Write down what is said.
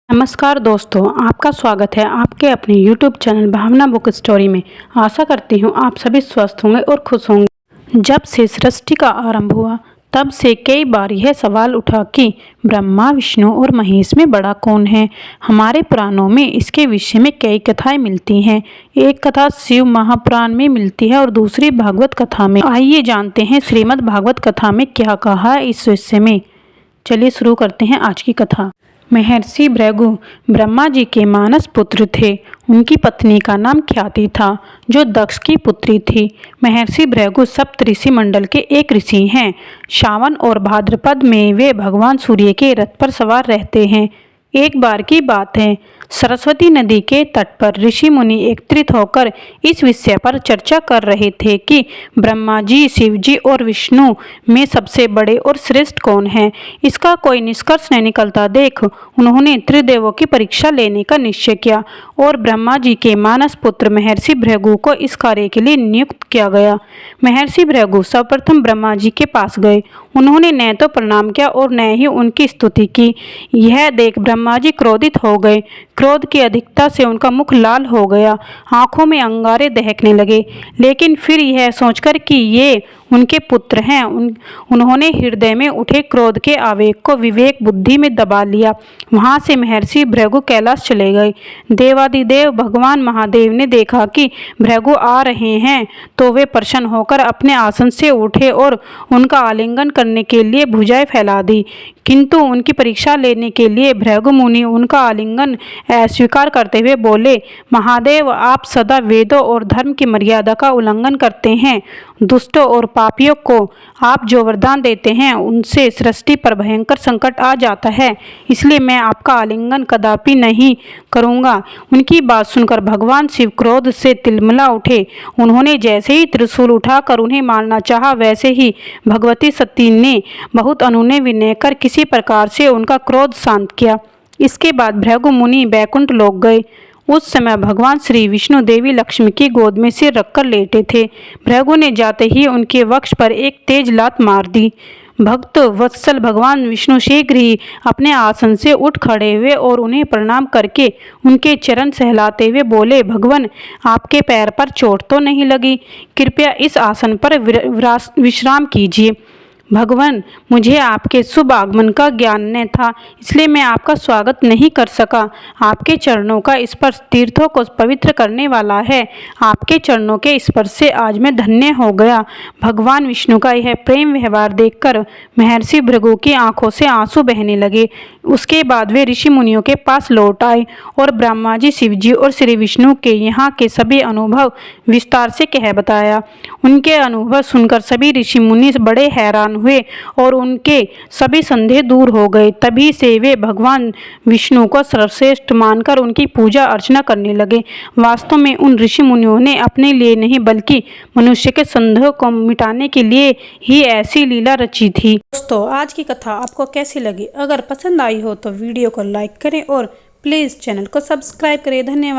नमस्कार दोस्तों, आपका स्वागत है आपके अपने YouTube चैनल भावना बुक स्टोरी में। आशा करती हूँ आप सभी स्वस्थ होंगे और खुश होंगे। जब से सृष्टि का आरंभ हुआ तब से कई बार यह सवाल उठा कि ब्रह्मा, विष्णु और महेश में बड़ा कौन है। हमारे पुराणों में इसके विषय में कई कथाएं मिलती हैं। एक कथा शिव महापुराण में मिलती है और दूसरी भागवत कथा में। आइए जानते हैं श्रीमद् भागवत कथा में क्या कहा है इस विषय में। चलिए शुरू करते हैं आज की कथा। महर्षि भृगु ब्रह्मा जी के मानस पुत्र थे। उनकी पत्नी का नाम ख्याति था, जो दक्ष की पुत्री थी। महर्षि भृगु सप्त ऋषि मंडल के एक ऋषि हैं। श्रावण और भाद्रपद में वे भगवान सूर्य के रथ पर सवार रहते हैं। एक बार की बात है, सरस्वती नदी के तट पर ऋषि मुनि एकत्रित होकर इस विषय पर चर्चा कर रहे थे कि ब्रह्मा जी, शिव जी और विष्णु में सबसे बड़े और श्रेष्ठ कौन है। इसका कोई निष्कर्ष नहीं निकलता देख उन्होंने त्रिदेवों की परीक्षा लेने का निश्चय किया और ब्रह्मा जी के मानस पुत्र महर्षि भृगु को इस कार्य के लिए नियुक्त किया गया। महर्षि भृगु सर्वप्रथम ब्रह्मा जी के पास गए। उन्होंने न तो प्रणाम किया और न ही उनकी स्तुति की। यह देख ब्रह्मा जी क्रोधित हो गए। क्रोध की अधिकता से उनका मुख लाल हो गया, आंखों में अंगारे दहकने लगे। लेकिन फिर यह सोचकर कि ये उनके पुत्र हैं, उन्होंने हृदय में उठे क्रोध के आवेग को विवेक बुद्धि में दबा लिया। वहां से महर्षि भृगु कैलाश चले गए। देवादिदेव भगवान महादेव ने देखा कि भृगु आ रहे हैं तो वे प्रसन्न होकर अपने आसन से उठे और उनका आलिंगन करने के लिए भुजाएं फैला दी। किंतु उनकी परीक्षा लेने के लिए भृगु मुनि उनका आलिंगन अस्वीकार करते हुए बोले, महादेव, आप सदा वेदों और धर्म की मर्यादा का उल्लंघन करते हैं। दुष्टों और पापियों को आप जो वरदान देते हैं उनसे सृष्टि पर भयंकर संकट आ जाता है, इसलिए मैं आपका आलिंगन कदापि नहीं करूंगा। उनकी बात सुनकर भगवान शिव क्रोध से तिलमिला उठे। उन्होंने जैसे ही त्रिशूल उठाकर उन्हें मारना चाहा, वैसे ही भगवती सती ने बहुत अनुनय विनय कर किसी प्रकार से उनका क्रोध शांत किया। इसके बाद भृगु मुनि बैकुंठ लोक गए। उस समय भगवान श्री विष्णु देवी लक्ष्मी की गोद में सिर रखकर लेटे थे। भृगु ने जाते ही उनके वक्ष पर एक तेज लात मार दी। भक्त वत्सल भगवान विष्णु शीघ्र ही अपने आसन से उठ खड़े हुए और उन्हें प्रणाम करके उनके चरण सहलाते हुए बोले, भगवान, आपके पैर पर चोट तो नहीं लगी? कृपया इस आसन पर विश्राम कीजिए। भगवान, मुझे आपके शुभ आगमन का ज्ञान न था, इसलिए मैं आपका स्वागत नहीं कर सका। आपके चरणों का स्पर्श तीर्थों को पवित्र करने वाला है। आपके चरणों के स्पर्श से आज मैं धन्य हो गया। भगवान विष्णु का यह प्रेम व्यवहार देखकर महर्षि भृगु की आंखों से आंसू बहने लगे। उसके बाद वे ऋषि मुनियों के पास लौट आए और ब्रह्मा जी, शिव जी और श्री विष्णु के यहाँ के सभी अनुभव विस्तार से कह बताया। उनके अनुभव सुनकर सभी ऋषि मुनि बड़े हैरान हुए और उनके सभी संदेह दूर हो गए। तभी से वे भगवान विष्णु को सर्वश्रेष्ठ मानकर उनकी पूजा अर्चना करने लगे। वास्तव में उन ऋषि मुनियों ने अपने लिए नहीं बल्कि मनुष्य के संदेह को मिटाने के लिए ही ऐसी लीला रची थी। दोस्तों, आज की कथा आपको कैसी लगी? अगर पसंद आई हो तो वीडियो को लाइक करें और प्लीज़ चैनल को सब्सक्राइब करें। धन्यवाद।